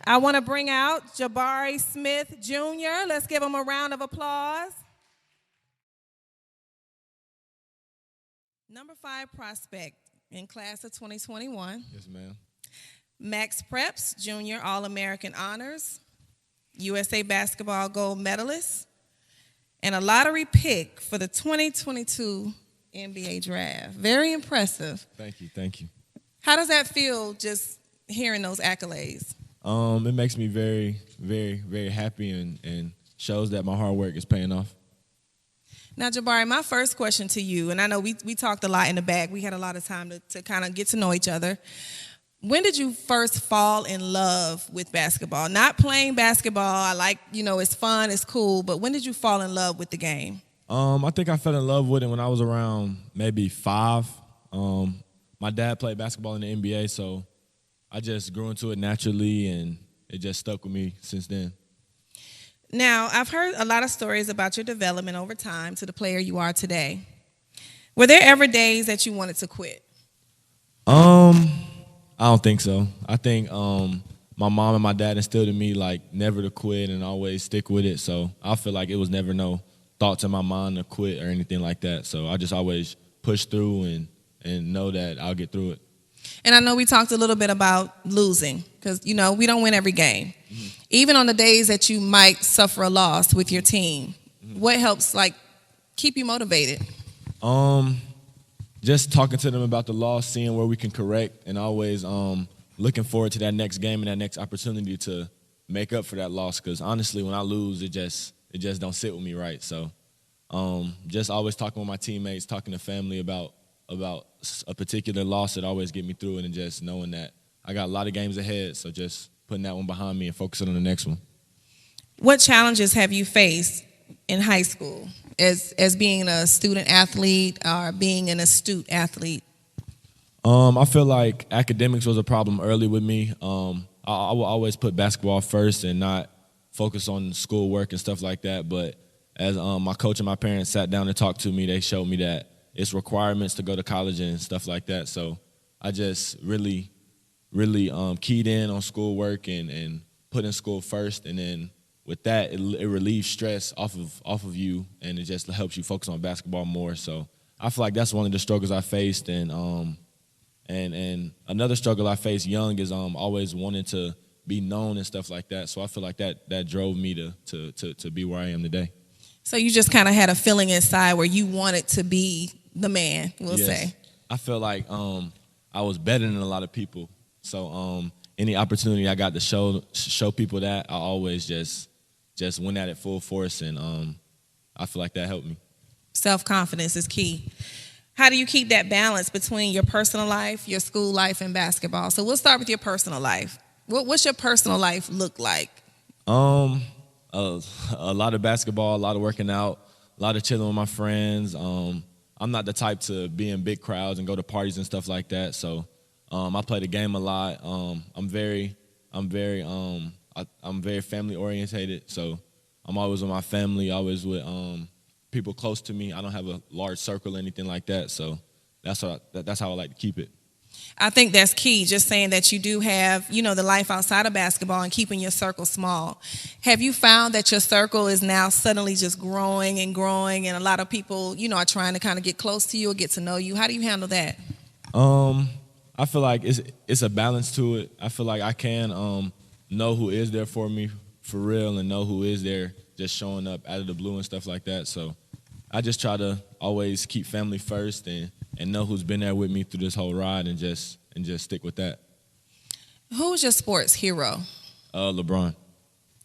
I want to bring out JABARI Smith Jr. Let's give him a round of applause. Number 5 prospect in class of 2021. Yes, ma'am. Max Preps, Jr., All-American Honors, USA Basketball Gold Medalist, and a lottery pick for the 2022 NBA Draft. Very impressive. Thank you, thank you. How does that feel, just hearing those accolades? It makes me very, very, very happy and shows that my hard work is paying off. Now, JABARI, my first question to you, and I know we talked a lot in the back. We had a lot of time to kind of get to know each other. When did you first fall in love with basketball? Not playing basketball. I like, it's fun, it's cool, but when did you fall in love with the game? I think I fell in love with it when I was around maybe 5. My dad played basketball in the NBA, so I just grew into it naturally, and it just stuck with me since then. Now, I've heard a lot of stories about your development over time to the player you are today. Were there ever days that you wanted to quit? I don't think so. I think my mom and my dad instilled in me, like, never to quit and always stick with it. So I feel like it was never no thoughts in my mind to quit or anything like that. So I just always push through and know that I'll get through it. And I know we talked a little bit about losing because, we don't win every game. Mm-hmm. Even on the days that you might suffer a loss with your team, what helps, keep you motivated? Just talking to them about the loss, seeing where we can correct, and always looking forward to that next game and that next opportunity to make up for that loss. Because honestly, when I lose, it just don't sit with me right. So just always talking with my teammates, talking to family about a particular loss that always get me through it, and just knowing that I got a lot of games ahead, so just putting that one behind me and focusing on the next one. What challenges have you faced in high school as being a student athlete or being an astute athlete? I feel like academics was a problem early with me. I will always put basketball first and not focus on schoolwork and stuff like that, but as my coach and my parents sat down and talked to me, they showed me that it's requirements to go to college and stuff like that. So I just really keyed in on schoolwork and put in school first. And then with that, it relieves stress off of you, and it just helps you focus on basketball more. So I feel like that's one of the struggles I faced. And another struggle I faced young is always wanting to be known and stuff like that. So I feel like that drove me to be where I am today. So you just kind of had a feeling inside where you wanted to be the man, we'll say. I feel like I was better than a lot of people. So any opportunity I got to show people that, I always just went at it full force, and I feel like that helped me. Self-confidence is key. How do you keep that balance between your personal life, your school life, and basketball? So we'll start with your personal life. What's your personal life look like? A lot of basketball, a lot of working out, a lot of chilling with my friends. I'm not the type to be in big crowds and go to parties and stuff like that. So I play the game a lot. I'm very family orientated. So I'm always with my family, always with people close to me. I don't have a large circle or anything like that. So that's how I like to keep it. I think that's key, just saying that you do have, the life outside of basketball and keeping your circle small. Have you found that your circle is now suddenly just growing and growing, and a lot of people, are trying to kind of get close to you or get to know you? How do you handle that? I feel like it's a balance to it. I feel like I can know who is there for me for real and know who is there just showing up out of the blue and stuff like that. So I just try to always keep family first and know who's been there with me through this whole ride, and just stick with that. Who's your sports hero? LeBron.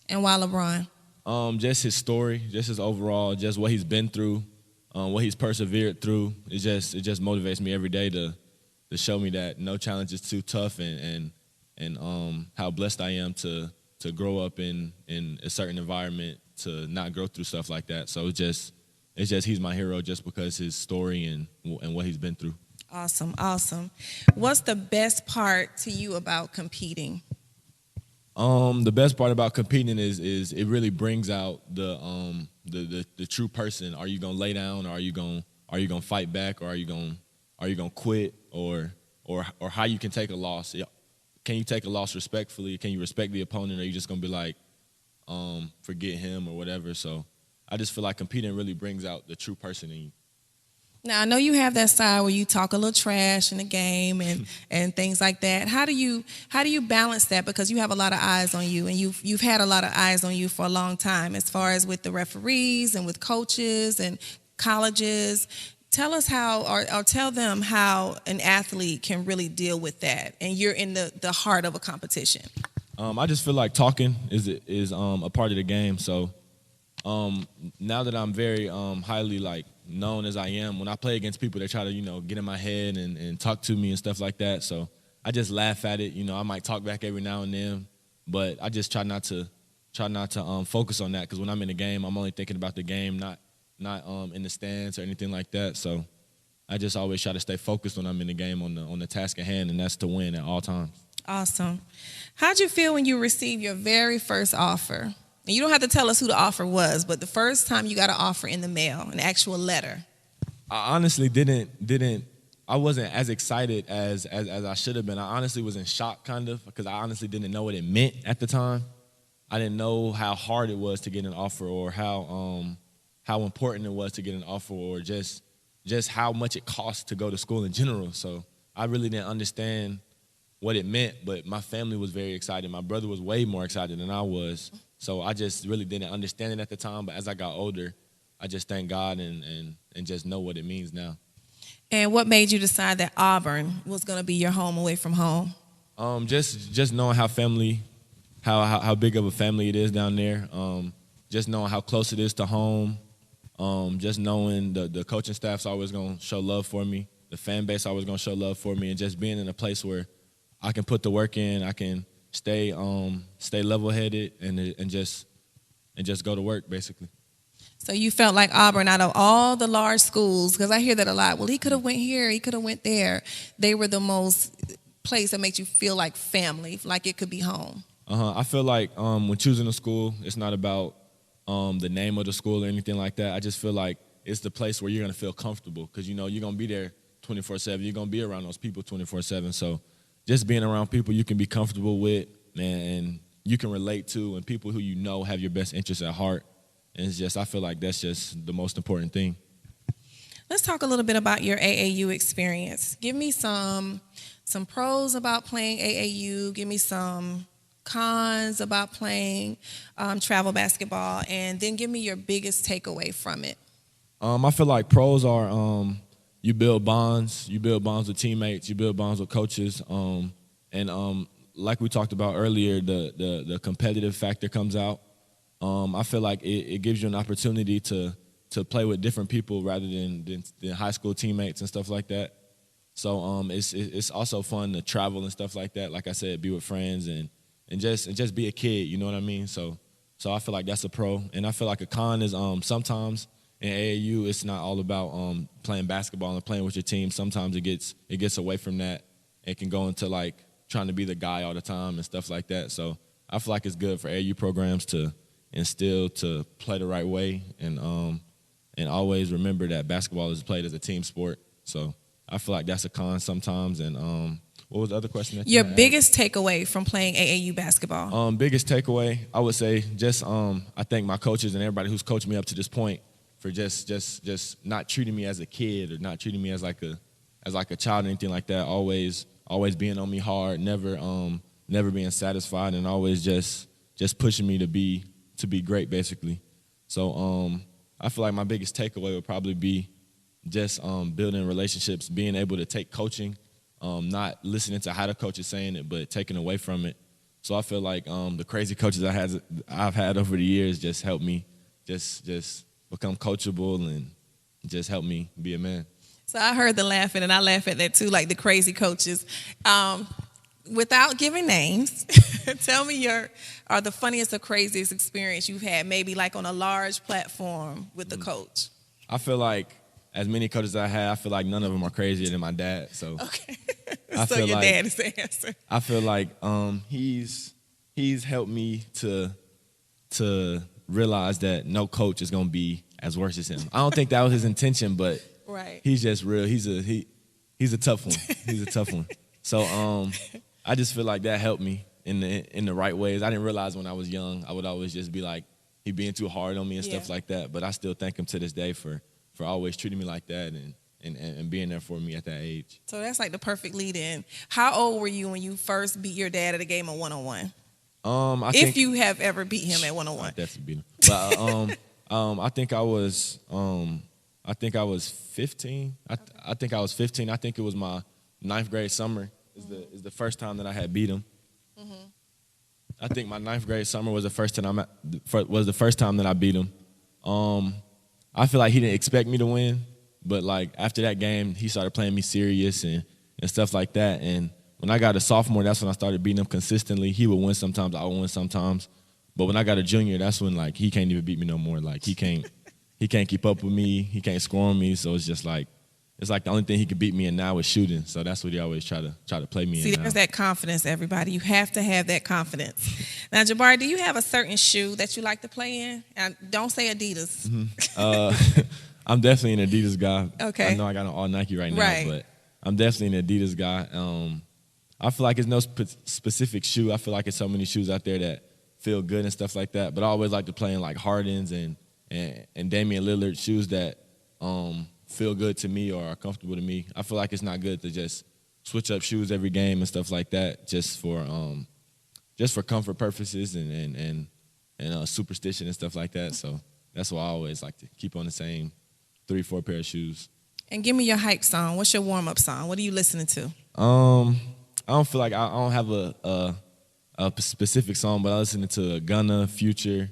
And why LeBron? Just his story, just his overall, just what he's been through, what he's persevered through. It just motivates me every day to show me that no challenge is too tough, and how blessed I am to grow up in a certain environment, to not go through stuff like that. So it's just he's my hero just because his story and what he's been through. Awesome. What's the best part to you about competing? The best part about competing is it really brings out the true person. Are you gonna lay down, or are you gonna fight back, or are you gonna quit, or how you can take a loss? can you take a loss respectfully? Can you respect the opponent, or are you just gonna be like, forget him or whatever? So I just feel like competing really brings out the true person in you. Now, I know you have that side where you talk a little trash in the game and things like that. How do you balance that? Because you have a lot of eyes on you, and you've had a lot of eyes on you for a long time, as far as with the referees and with coaches and colleges. Tell us how, or tell them how an athlete can really deal with that, and you're in the heart of a competition. I just feel like talking is a part of the game. So now that I'm very highly like known as I am, when I play against people, they try to get in my head and talk to me and stuff like that. So I just laugh at it. I might talk back every now and then, but I just try not to focus on that, because when I'm in the game, I'm only thinking about the game, not in the stands or anything like that. So I just always try to stay focused when I'm in the game on the task at hand, and that's to win at all times. Awesome. How'd you feel when you received your very first offer? And you don't have to tell us who the offer was, but the first time you got an offer in the mail, an actual letter. I honestly I wasn't as excited as I should have been. I honestly was in shock, kind of, because I honestly didn't know what it meant at the time. I didn't know how hard it was to get an offer, or how important it was to get an offer, or just how much it costs to go to school in general. So I really didn't understand what it meant, but my family was very excited. My brother was way more excited than I was. So I just really didn't understand it at the time. But as I got older, I just thank God and just know what it means now. And what made you decide that Auburn was going to be your home away from home? Just knowing how big of a family it is down there. Just knowing how close it is to home. Just knowing the coaching staff's always going to show love for me. The fan base always going to show love for me. And just being in a place where I can put the work in, I can stay level-headed and just go to work, basically. So you felt like Auburn, out of all the large schools, because I hear that a lot, well, he could have went here, he could have went there, they were the most place that makes you feel like family, like it could be home. I feel like when choosing a school, it's not about the name of the school or anything like that. I just feel like it's the place where you're going to feel comfortable, because, you're going to be there 24/7. You're going to be around those people 24/7. So just being around people you can be comfortable with, and you can relate to, and people who have your best interests at heart. And I feel like that's just the most important thing. Let's talk a little bit about your AAU experience. Give me some pros about playing AAU. Give me some cons about playing travel basketball, and then give me your biggest takeaway from it. I feel like pros are you build bonds. You build bonds with teammates. You build bonds with coaches. And like we talked about earlier, the competitive factor comes out. I feel like it gives you an opportunity to play with different people rather than high school teammates and stuff like that. So it's also fun to travel and stuff like that. Like I said, be with friends and just be a kid. You know what I mean? So I feel like that's a pro. And I feel like a con is sometimes in AAU it's not all about playing basketball and playing with your team. Sometimes it gets away from that and can go into like trying to be the guy all the time and stuff like that. So I feel like it's good for AAU programs to instill to play the right way and always remember that basketball is played as a team sport. So I feel like that's a con sometimes. And what was the other question that your biggest takeaway from playing AAU basketball? Biggest takeaway, I would say just I thank my coaches and everybody who's coached me up to this point for just not treating me as a kid or not treating me as like a child or anything like that. Always being on me hard, never being satisfied, and always just pushing me to be great, basically. So I feel like my biggest takeaway would probably be just building relationships, being able to take coaching, not listening to how the coach is saying it, but taking away from it. So I feel like the crazy coaches I've had over the years just helped me just become coachable and just help me be a man. So I heard the laughing, and I laugh at that too, like the crazy coaches. Without giving names, tell me the funniest or craziest experience you've had, maybe like on a large platform with the coach. I feel like as many coaches I had, I feel like none of them are crazier than my dad. So okay, so your dad is the answer. I feel like he's helped me to realize that no coach is gonna be as worse as him. I don't think that was his intention, but right. He's just real. He's a tough one. He's a tough one. So I just feel like that helped me in the right ways. I didn't realize when I was young, I would always just be like, he being too hard on me and stuff like that. But I still thank him to this day for always treating me like that and being there for me at that age. So that's like the perfect lead-in. How old were you when you first beat your dad at a game of one-on-one? If you have ever beat him at one-on-one. I definitely beat him. But I think I was 15. I think I was 15. I think it was my 9th grade summer is the first time that I had beat him. Mm-hmm. I think my 9th grade summer was the first time that I beat him. I feel like he didn't expect me to win, but like after that game, he started playing me serious and stuff like that. And when I got a sophomore, that's when I started beating him consistently. He would win sometimes, I would win sometimes. But when I got a junior, that's when like he can't even beat me no more. Like he can't keep up with me. He can't score on me. So it's just like the only thing he could beat me in now is shooting. So that's what he always try to play me in. See, there's that confidence, everybody. You have to have that confidence. Now, Jabari, do you have a certain shoe that you like to play in? And don't say Adidas. Mm-hmm. I'm definitely an Adidas guy. Okay. I know I got an all Nike right now, but I'm definitely an Adidas guy. I feel like it's no specific shoe. I feel like it's so many shoes out there that feel good and stuff like that. But I always like to play in like Harden's and Damian Lillard shoes that feel good to me or are comfortable to me. I feel like it's not good to just switch up shoes every game and stuff like that just for comfort purposes and superstition and stuff like that. So that's why I always like to keep on the same 3-4 pair of shoes. And give me your hype song. What's your warm-up song? What are you listening to? I don't feel like I don't have a specific song, but I listen to Gunna, Future,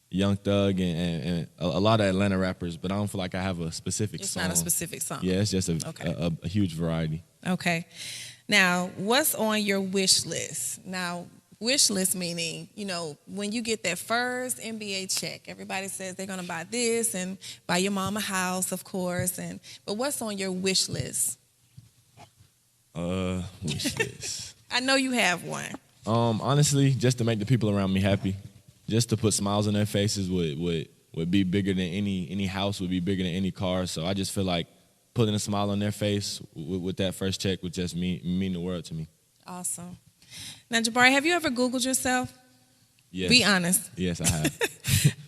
Young Thug, and a lot of Atlanta rappers, but I don't feel like I have a specific song. It's not a specific song. Yeah, it's just a huge variety. Okay. Now, what's on your wish list? Now, wish list meaning, when you get that first NBA check, everybody says they're going to buy this and buy your mom a house, of course. But what's on your wish list? Wish list. I know you have one. Honestly, just to make the people around me happy. Just to put smiles on their faces would be bigger than any house, would be bigger than any car. So I just feel like putting a smile on their face with that first check would just mean the world to me. Awesome. Now, Jabari, have you ever Googled yourself? Yes. Be honest. Yes, I have.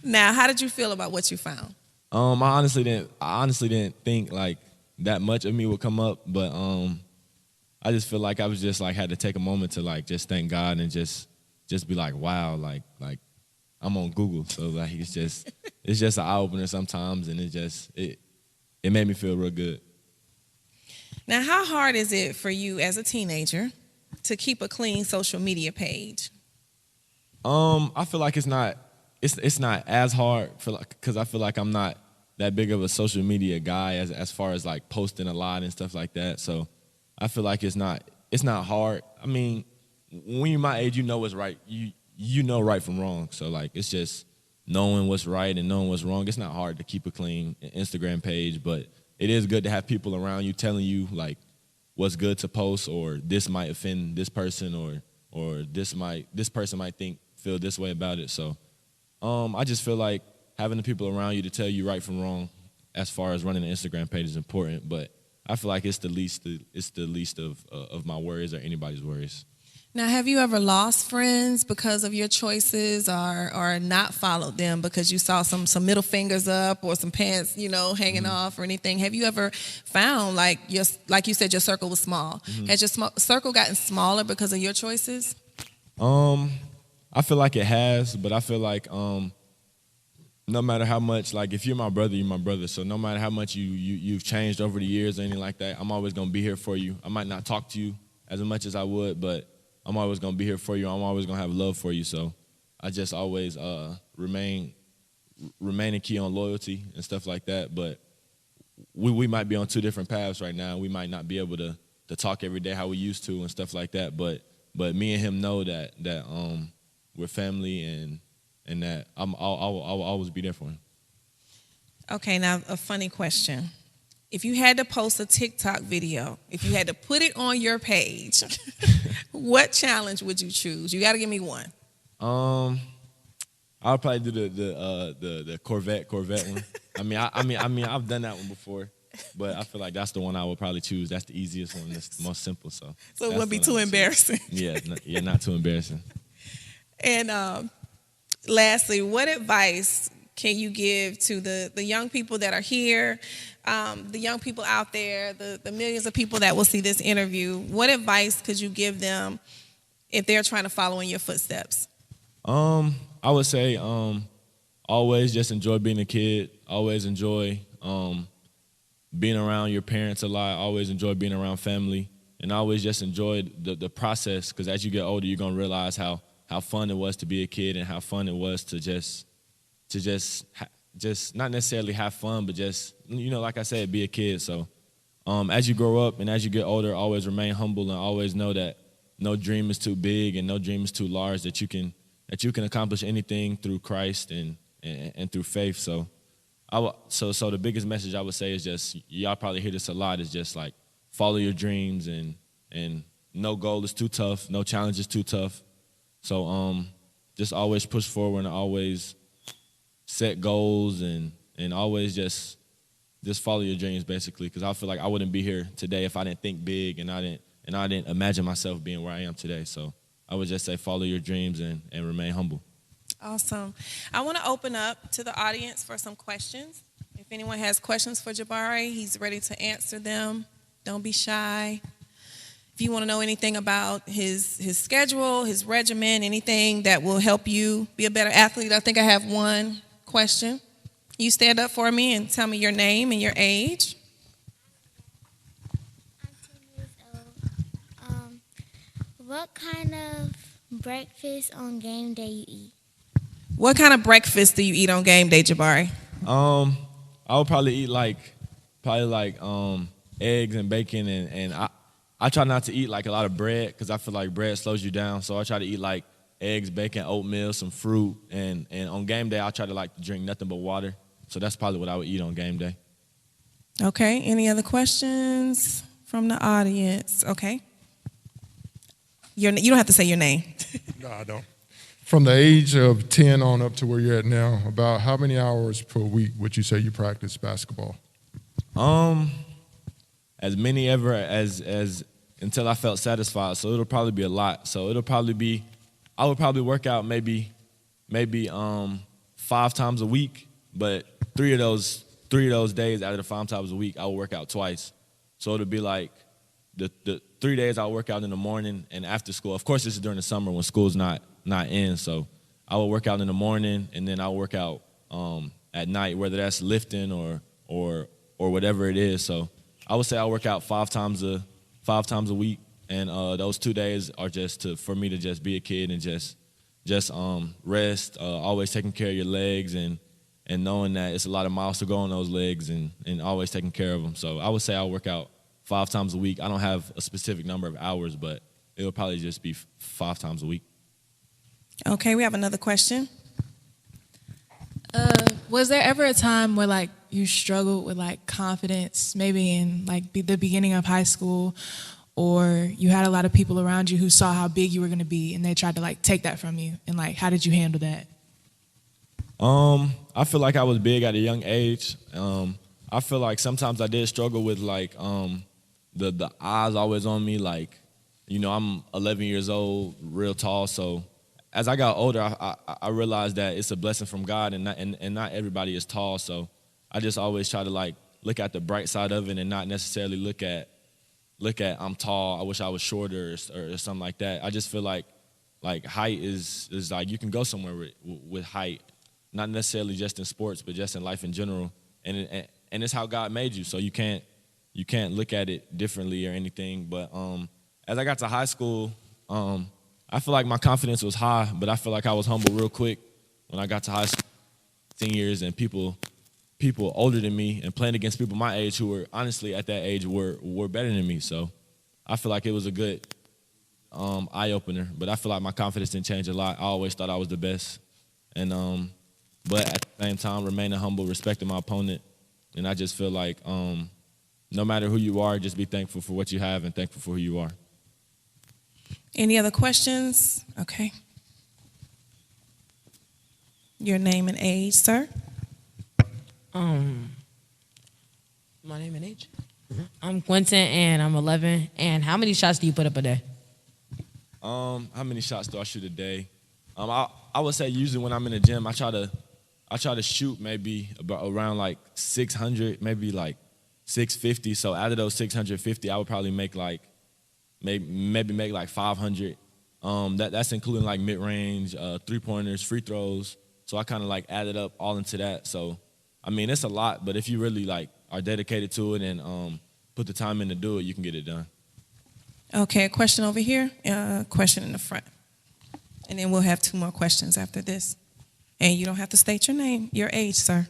Now, how did you feel about what you found? I honestly didn't think like that much of me would come up, but I just feel like I was just like had to take a moment to like just thank God and just be like, wow, like I'm on Google. So like it's just an eye opener sometimes, and it made me feel real good. Now, how hard is it for you as a teenager to keep a clean social media page? I feel like it's not as hard because I feel like I'm not that big of a social media guy as far as like posting a lot and stuff like that. So I feel like it's not hard. I mean, when you're my age, you know what's right. You know right from wrong. So like it's just knowing what's right and knowing what's wrong. It's not hard to keep a clean Instagram page, but it is good to have people around you telling you like what's good to post, or this might offend this person, or this person might feel this way about it. So I just feel like having the people around you to tell you right from wrong as far as running an Instagram page is important, but I feel like it's the least of my worries or anybody's worries. Now, have you ever lost friends because of your choices, or not followed them because you saw some middle fingers up or some pants, hanging off or anything? Have you ever found like you said, your circle was small? Mm-hmm. Has your circle gotten smaller because of your choices? I feel like it has, but I feel like no matter how much, like if you're my brother, you're my brother. So no matter how much you've changed over the years or anything like that, I'm always gonna be here for you. I might not talk to you as much as I would, but I'm always gonna be here for you. I'm always gonna have love for you. So I just always remain a key on loyalty and stuff like that. But we might be on two different paths right now. We might not be able to talk every day how we used to and stuff like that. But me and him know that we're family and that I'll always be there for him. Okay, now a funny question. If you had to post a TikTok video, if you had to put it on your page, what challenge would you choose? You got to give me one. I'll probably do the Corvette one. I mean, I've done that one before. But I feel like that's the one I would probably choose. That's the easiest one. That's the most simple. So it wouldn't be too embarrassing. Yeah, not too embarrassing. And lastly, what advice can you give to the young people that are here, the young people out there, the millions of people that will see this interview? What advice could you give them if they're trying to follow in your footsteps? I would say always just enjoy being a kid. Always enjoy being around your parents a lot. Always enjoy being around family. And always just enjoy the process, because as you get older, you're going to realize how fun it was to be a kid and how fun it was to just not necessarily have fun, but just, like I said, be a kid. So as you grow up and as you get older, always remain humble and always know that no dream is too big and no dream is too large, that you can accomplish anything through Christ and through faith. So so the biggest message I would say is just, y'all probably hear this a lot, is just like follow your dreams, and no goal is too tough, no challenge is too tough. So just always push forward and always set goals and always just follow your dreams, basically, because I feel like I wouldn't be here today if I didn't think big and I didn't imagine myself being where I am today. So I would just say follow your dreams and remain humble. Awesome. I want to open up to the audience for some questions. If anyone has questions for Jabari, he's ready to answer them. Don't be shy. If you want to know anything about his schedule, his regimen, anything that will help you be a better athlete, I think I have one question. You stand up for me and tell me your name and your age. I'm 10 years old. What kind of breakfast on game day you eat? What kind of breakfast do you eat on game day, Jabari? I would probably eat eggs and bacon, and I try not to eat like a lot of bread, because I feel like bread slows you down. So I try to eat like eggs, bacon, oatmeal, some fruit, and on game day I try to drink nothing but water. So that's probably what I would eat on game day. Okay. Any other questions from the audience? Okay. You don't have to say your name. No, I don't. From the age of 10 on up to where you're at now, about how many hours per week would you say you practice basketball? As many ever as until I felt satisfied. So it'll probably be a lot. So it'll probably be, I would probably work out maybe 5 times a week, but three of those days out of the 5 times a week, I will work out twice. So it'll be like the 3 days I'll work out in the morning and after school. Of course, this is during the summer when school's not in. So I will work out in the morning, and then I'll work out at night, whether that's lifting or whatever it is. So I would say I work out 5 times a week, and those 2 days are just for me to just be a kid and just rest, always taking care of your legs and knowing that it's a lot of miles to go on those legs and always taking care of them. So I would say I'll work out 5 times a week. I don't have a specific number of hours, but it'll probably just be 5 times a week. Okay, we have another question. Was there ever a time where you struggled with confidence, maybe in the beginning of high school, or you had a lot of people around you who saw how big you were going to be and they tried to take that from you, and how did you handle that? I feel like I was big at a young age. I feel like sometimes I did struggle with the eyes always on me. I'm 11 years old, real tall, so as I got older, I realized that it's a blessing from God, and not everybody is tall. So I just always try to look at the bright side of it and not necessarily look at I'm tall, I wish I was shorter or something like that. I just feel like height is you can go somewhere with height, not necessarily just in sports, but just in life in general. And it's how God made you. So you can't look at it differently or anything. But as I got to high school, I feel like my confidence was high, but I feel like I was humble real quick when I got to high school, seniors, and people older than me and playing against people my age who were honestly at that age were better than me. So I feel like it was a good eye opener. But I feel like my confidence didn't change a lot. I always thought I was the best, and but at the same time remaining humble, respecting my opponent, and I just feel like no matter who you are, just be thankful for what you have and thankful for who you are. Any other questions? Okay. Your name and age, sir? My name and age? I'm Quentin, and I'm 11. And how many shots do you put up a day? How many shots do I shoot a day? I would say usually when I'm in the gym, I try to shoot maybe about around like 600, maybe like 650. So out of those 650, I would probably make like maybe make like 500. That's including like mid range, 3-pointers, free throws. So I kind of like added up all into that. So I mean it's a lot, but if you really like are dedicated to it and put the time in to do it, you can get it done. Okay, a question over here, question in the front. And then we'll have 2 more questions after this. And you don't have to state your name, your age, sir.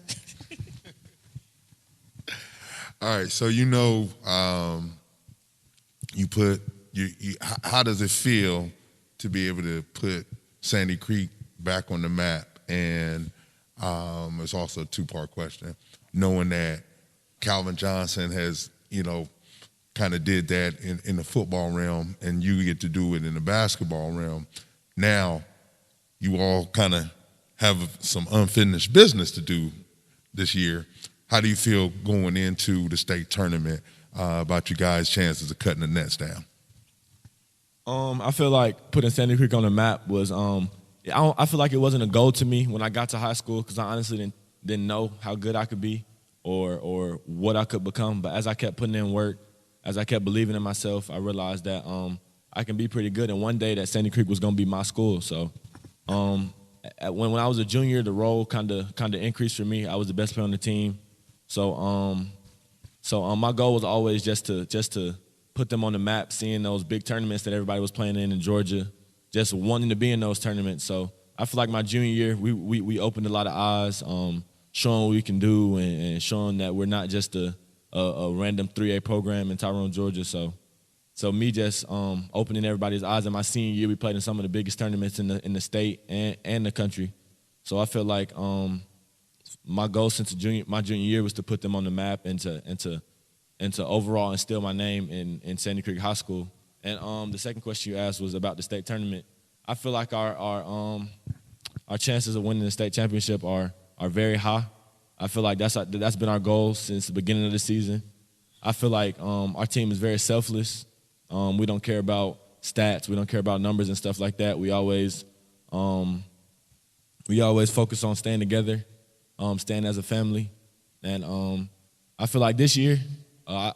All right, so how does it feel to be able to put Sandy Creek back on the map? And it's also a 2-part question. Knowing that Calvin Johnson has, kind of did that in the football realm, and you get to do it in the basketball realm. Now, you all kind of have some unfinished business to do this year. How do you feel going into the state tournament about you guys' chances of cutting the nets down? I feel like putting Sandy Creek on the map was I feel like it wasn't a goal to me when I got to high school because I honestly didn't know how good I could be or what I could become. But as I kept putting in work, as I kept believing in myself, I realized that I can be pretty good. And one day that Sandy Creek was going to be my school. So when I was a junior, the role kind of increased for me. I was the best player on the team. So my goal was always just to put them on the map, seeing those big tournaments that everybody was playing in Georgia, just wanting to be in those tournaments. So I feel like my junior year, we opened a lot of eyes, showing what we can do and showing that we're not just a random 3A program in Tyrone, Georgia. So me just opening everybody's eyes. In my senior year, we played in some of the biggest tournaments in the state and the country. So I feel like my goal since my junior year was to put them on the map and to overall instill my name in Sandy Creek High School. And the second question you asked was about the state tournament. I feel like our chances of winning the state championship are very high. I feel like that's been our goal since the beginning of the season. I feel like our team is very selfless. We don't care about stats. We don't care about numbers and stuff like that. We always focus on staying together, staying as a family. And I feel like this year, I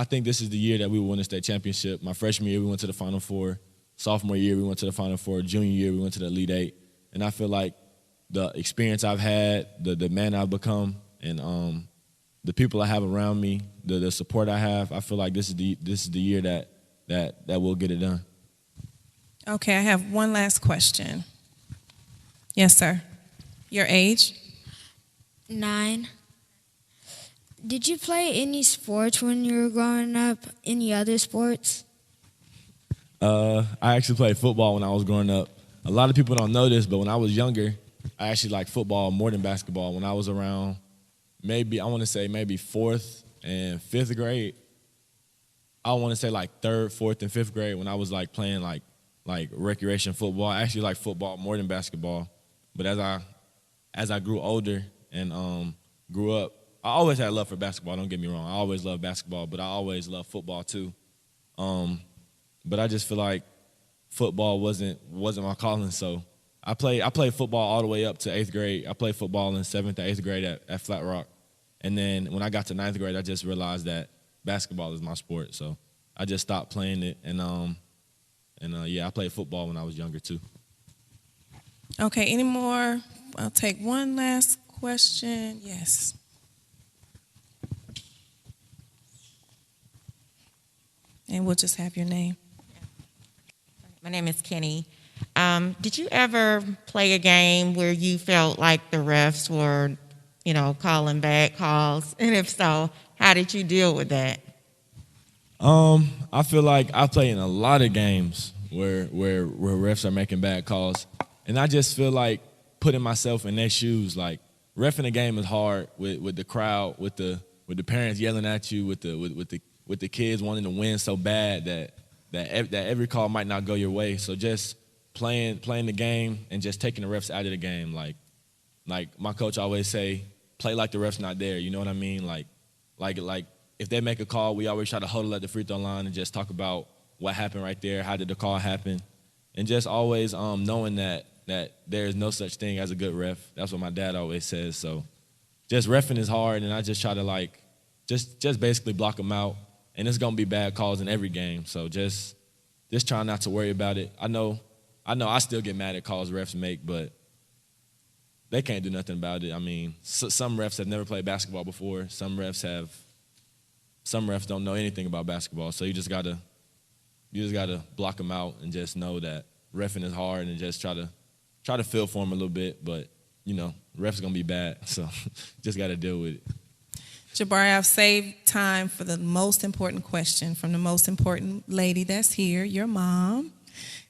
think this is the year that we will win the state championship. My freshman year, we went to the Final Four. Sophomore year, we went to the Final Four. Junior year, we went to the Elite Eight. And I feel like the experience I've had, the man I've become, and the people I have around me, the support I have, I feel like this is the year that we'll get it done. Okay, I have one last question. Yes, sir. Your age? 9. Did you play any sports when you were growing up? Any other sports? I actually played football when I was growing up. A lot of people don't know this, but when I was younger, I actually liked football more than basketball. When I was around maybe 4th and 5th grade, I want to say like 3rd, 4th, and 5th grade when I was like playing like recreation football. I actually liked football more than basketball. But as I grew older and grew up, I always had love for basketball, don't get me wrong. I always loved basketball, but I always loved football too. But I just feel like football wasn't my calling, so I played football all the way up to 8th grade. I played football in 7th and 8th grade at Flat Rock. And then when I got to 9th grade, I just realized that basketball is my sport, so I just stopped playing it. And I played football when I was younger too. Okay, any more? I'll take one last question. Yes. And we'll just have your name. My name is Kenny. Did you ever play a game where you felt like the refs were, calling bad calls? And if so, how did you deal with that? I feel like I play in a lot of games where refs are making bad calls, and I just feel like putting myself in their shoes. Like reffing a game is hard with the crowd, with the parents yelling at you, with the kids wanting to win so bad that every call might not go your way. So just playing the game and just taking the refs out of the game. Like my coach always say, play like the ref's not there. You know what I mean? Like if they make a call, we always try to huddle at the free throw line and just talk about what happened right there, how did the call happen, and just always knowing that there is no such thing as a good ref. That's what my dad always says. So just reffing is hard, and I just try to like just basically block them out. And it's gonna be bad calls in every game. So just try not to worry about it. I know I still get mad at calls refs make, but they can't do nothing about it. I mean, some refs have never played basketball before. Some refs don't know anything about basketball. So you just gotta block them out and just know that reffing is hard, and just try to feel for them a little bit. But refs gonna be bad, so just gotta deal with it. Jabari, I've saved time for the most important question from the most important lady that's here, your mom.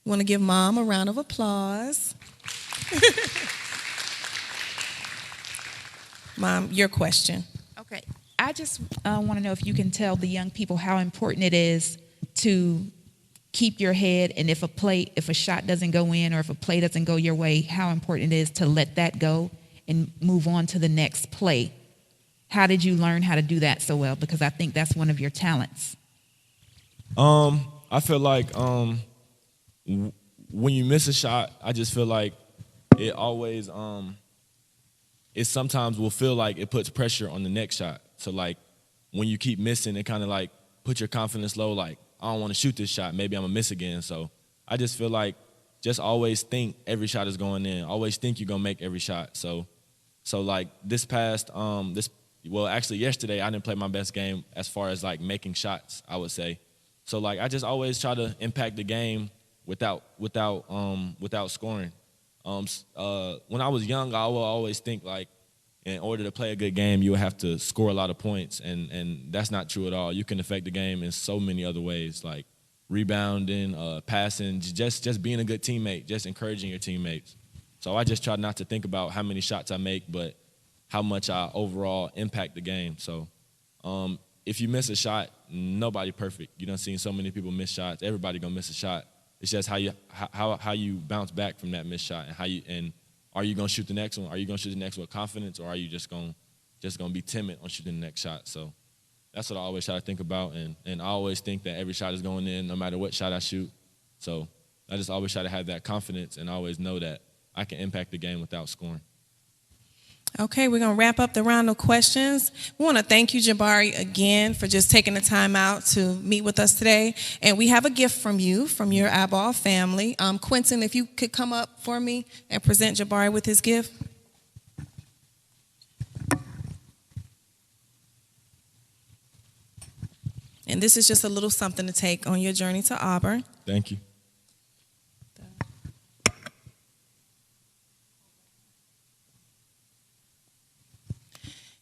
You want to give Mom a round of applause? Mom, your question. Okay. I just want to know if you can tell the young people how important it is to keep your head, and if a shot doesn't go in or if a play doesn't go your way, how important it is to let that go and move on to the next play. How did you learn how to do that so well? Because I think that's one of your talents. I feel like when you miss a shot, I just feel like it always it sometimes will feel like it puts pressure on the next shot. So like when you keep missing, it kind of like put your confidence low. Like, I don't want to shoot this shot. Maybe I'm gonna miss again. So I just feel like just always think every shot is going in. Always think you're gonna make every shot. So like yesterday I didn't play my best game as far as like making shots, I would say. So like I just always try to impact the game without scoring. When I was young, I would always think like in order to play a good game, you would have to score a lot of points, and that's not true at all. You can affect the game in so many other ways, like rebounding, passing, just being a good teammate, just encouraging your teammates. So I just try not to think about how many shots I make, but how much I overall impact the game. So if you miss a shot, nobody perfect. You done seen so many people miss shots. Everybody gonna miss a shot. It's just how you bounce back from that missed shot, and are you gonna shoot the next one? Are you gonna shoot the next one with confidence, or are you just gonna be timid on shooting the next shot? So that's what I always try to think about, and I always think that every shot is going in, no matter what shot I shoot. So I just always try to have that confidence and always know that I can impact the game without scoring. Okay, we're going to wrap up the round of questions. We want to thank you, Jabari, again for just taking the time out to meet with us today. And we have a gift from you, from your eyeball family. Quentin, if you could come up for me and present Jabari with his gift. And this is just a little something to take on your journey to Auburn. Thank you.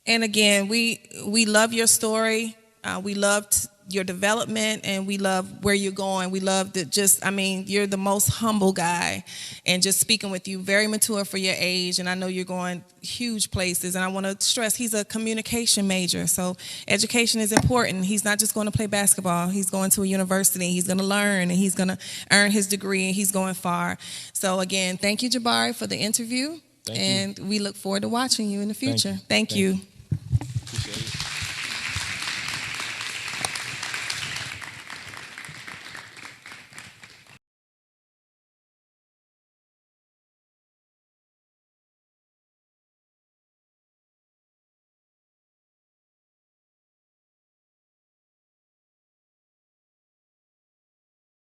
And again, we love your story. We loved your development, and we love where you're going. We love that you're the most humble guy, and just speaking with you, very mature for your age, and I know you're going huge places. And I want to stress, he's a communication major, so education is important. He's not just going to play basketball. He's going to a university. He's going to learn, and he's going to earn his degree, and he's going far. So again, thank you, Jabari, for the interview, and we look forward to watching you in the future. Thank you. Appreciate it.